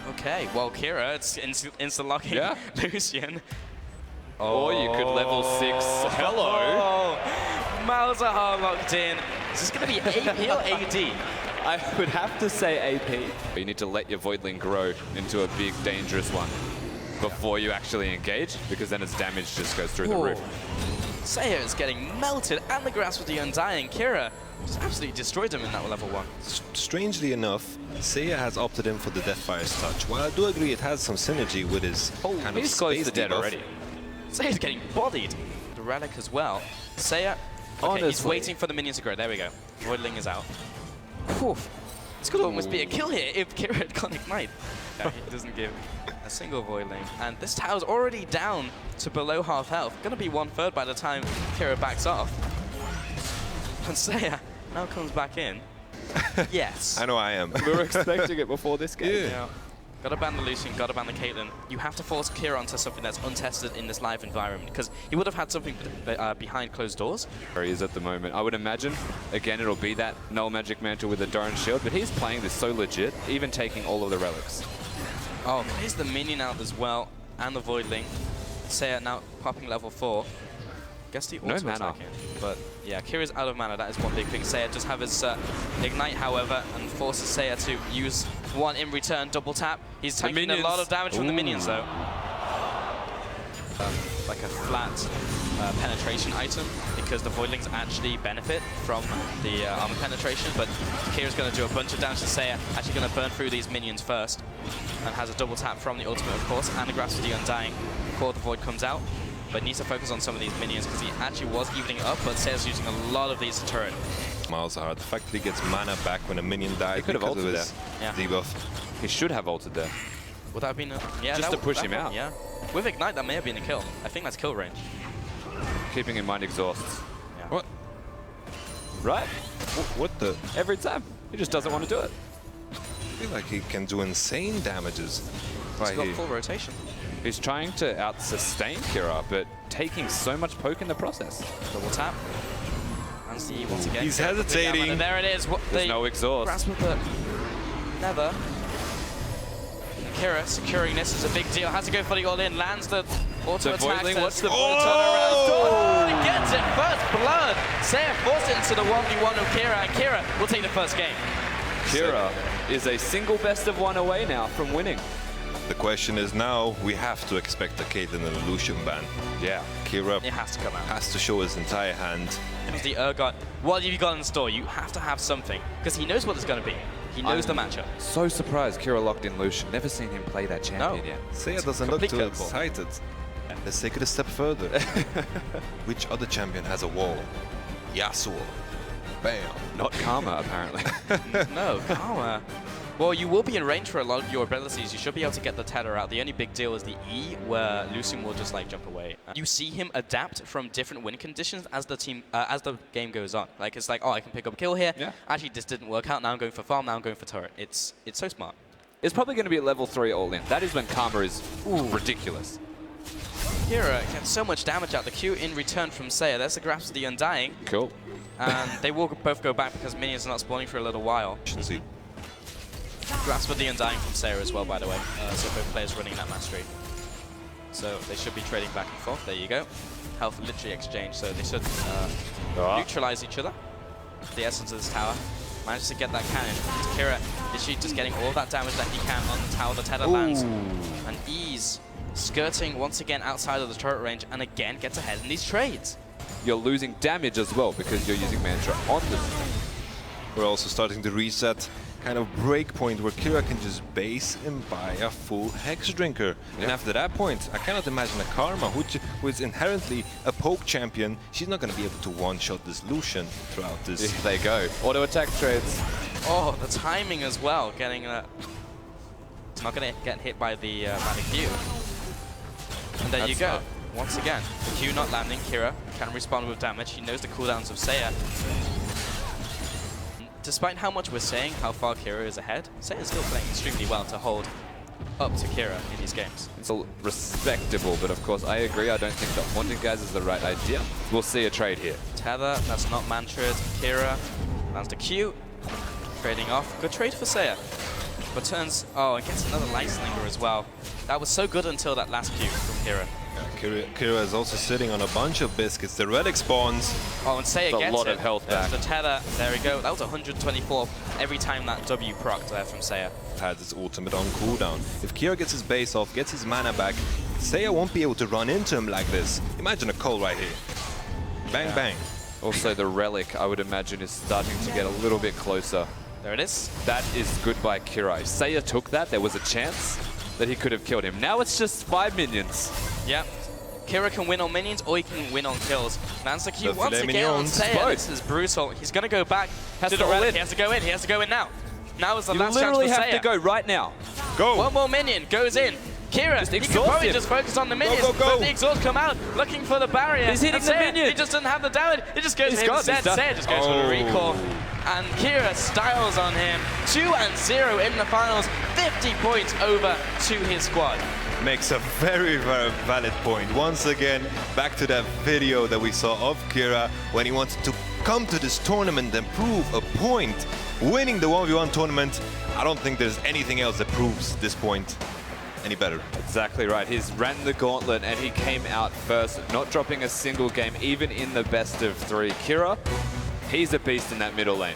Okay, well, Kira, it's instant locking Lucian. Or you could level 6. Hello. Oh, Malzahar locked in. Is this going to be AP or AD? I would have to say AP. You need to let your Voidling grow into a big, dangerous one before you actually engage, because then its damage just goes through the roof. Seiya is getting melted, and the grasp of the Undying. Kira just absolutely destroyed him in that level 1. Strangely enough, Seiya has opted in for the Deathfire's touch. While I do agree it has some synergy with his kind of space the dead debuff. already. Seiya's getting bodied. The Relic as well. Seiya, okay, he's waiting for the minions to grow. There we go. Voidling is out. Whew. This could almost be a kill here if Kira had gone Ignite. No, he doesn't give a single Voidling. And this tower's already down to below half health. Gonna be 1/3 by the time Kira backs off. And Seiya now comes back in. Yes. I know I am. We were expecting it before this game. Yeah. Gotta ban the Lucian, gotta ban the Caitlyn. You have to force Kira onto something that's untested in this live environment, because he would have had something behind closed doors. Where he is at the moment. I would imagine, again, it'll be that Null Magic Mantle with a Doran Shield, but he's playing this so legit, even taking all of the relics. Oh, here's the minion out as well, and the Voidling. Seiya now popping level 4. Guess the auto attack in. But yeah, Kira's out of mana, that is one big thing. Seiya just have his Ignite, however, and forces Seiya to use one in return, double tap. He's taking a lot of damage from the minions though. Like a flat penetration item, because the Voidlings actually benefit from the armor penetration, but Kira's going to do a bunch of damage to Seiya, actually going to burn through these minions first, and has a double tap from the ultimate of course, and the Grasp of the Undying before the Void comes out. But needs to focus on some of these minions because he actually was evening it up, but Seiya's using a lot of these to turret. Malzahar, the fact that he gets mana back when a minion dies, he could have ulted there. Yeah. Debuff. He should have ulted there. Would that have been a... Yeah, just to push him out. Yeah. With Ignite, that may have been a kill. I think that's kill range. Keeping in mind exhausts. Yeah. What? Right? What the? Every time. He just doesn't want to do it. I feel like he can do insane damages. He's got full rotation. He's trying to out-sustain Kira, but taking so much poke in the process. Double tap. And see once again. He's hesitating. And there it is. There's no exhaust. Grasp of the Nether. Kira securing this is a big deal. Has to go for the all-in. Lands the auto attack. What's the turnaround? Oh! He gets it. First blood. Seiya forced it into the 1v1 of Kira, and Kira will take the first game. Kira is a single best of 1 away now from winning. The question is now, we have to expect a Caitlyn and a Lucian ban. Yeah. Kira It has to come out. has to show his entire hand. Because the Urgot, what have you got in store? You have to have something, because he knows what it's going to be. He knows the matchup. So surprised Kira locked in Lucian. Never seen him play that champion yet. Seiya doesn't look too excited. Let's take it a step further. Which other champion has a wall? Yasuo. Bam. Not Karma, apparently. No, Karma. Well, you will be in range for a lot of your abilities. You should be able to get the tether out. The only big deal is the E, where Lucian will just like jump away. You see him adapt from different win conditions as the game goes on. Like it's like, oh, I can pick up a kill here. Yeah. Actually, this didn't work out. Now I'm going for farm. Now I'm going for turret. It's so smart. It's probably going to be a level 3 all-in. That is when Karma is ridiculous. Kira gets so much damage out the Q in return from Seiya. There's the Grasp of the Undying. Cool. And they will both go back because minions are not spawning for a little while. Grasp of the Undying from Seiya as well, by the way. So both players running that mastery. So they should be trading back and forth. There you go. Health literally exchange, so they should neutralize each other. The essence of this tower. Manages to get that cannon. Kira is she just getting all of that damage that he can on the tower. The tether lands. And Ease skirting once again outside of the turret range and again gets ahead in these trades. You're losing damage as well because you're using Mantra on the... We're also starting to reach that kind of break point where Kira can just base and buy a full Hex Drinker. Yeah. And after that point, I cannot imagine a Karma, who is inherently a poke champion. She's not going to be able to one-shot this Lucian throughout this. Here they go. Auto attack trades. Oh, the timing as well. Getting it's not going to get hit by the Q. And there you go. Once again, the Q not landing. Kira can respond with damage. He knows the cooldowns of Seiya. Despite how much we're saying how far Kira is ahead, Seiya's still playing extremely well to hold up to Kira in these games. It's all respectable, but of course I agree. I don't think that Haunting Guys is the right idea. We'll see a trade here. Tether, that's not mantraed. Kira lands the Q. Trading off. Good trade for Seiya. but turns, oh, and gets another Light Slinger as well. That was so good until that last Q from Kira. Kira is also sitting on a bunch of biscuits. The relic spawns. Oh, and Seiya gets a lot of health back. The tether, there we go. That was 124 every time that W procced there from Seiya. Had his ultimate on cooldown. If Kira gets his base off, gets his mana back, Seiya won't be able to run into him like this. Imagine a Cole right here. Bang, bang. Also, the relic, I would imagine, is starting to get a little bit closer. There it is. That is good by Kira. If Seiya took that, there was a chance that he could have killed him. Now it's just 5 minions. Yep. Kira can win on minions or he can win on kills. Lands the Q The once filet again on minions. Seiya. This is brutal. He's going to go back to the relic. He has to go in. He has to go in now. Now is the last chance for Seiya. You literally have to go right now. Go! One more minion goes in. Kira, he can probably just focus on the minions, go, go. but the exhaust come out, looking for the barrier. He's hitting the minion. He just doesn't have the damage. He just goes for instead. Seiya just goes for the recall. And Kira styles on him. 2-0 in the finals. 50 points over to his squad. Makes a very, very valid point. Once again, back to that video that we saw of Kira when he wanted to come to this tournament and prove a point. Winning the 1v1 tournament, I don't think there's anything else that proves this point any better. Exactly right. He's ran the gauntlet and he came out first, not dropping a single game, even in the best of 3. Kira, he's a beast in that middle lane.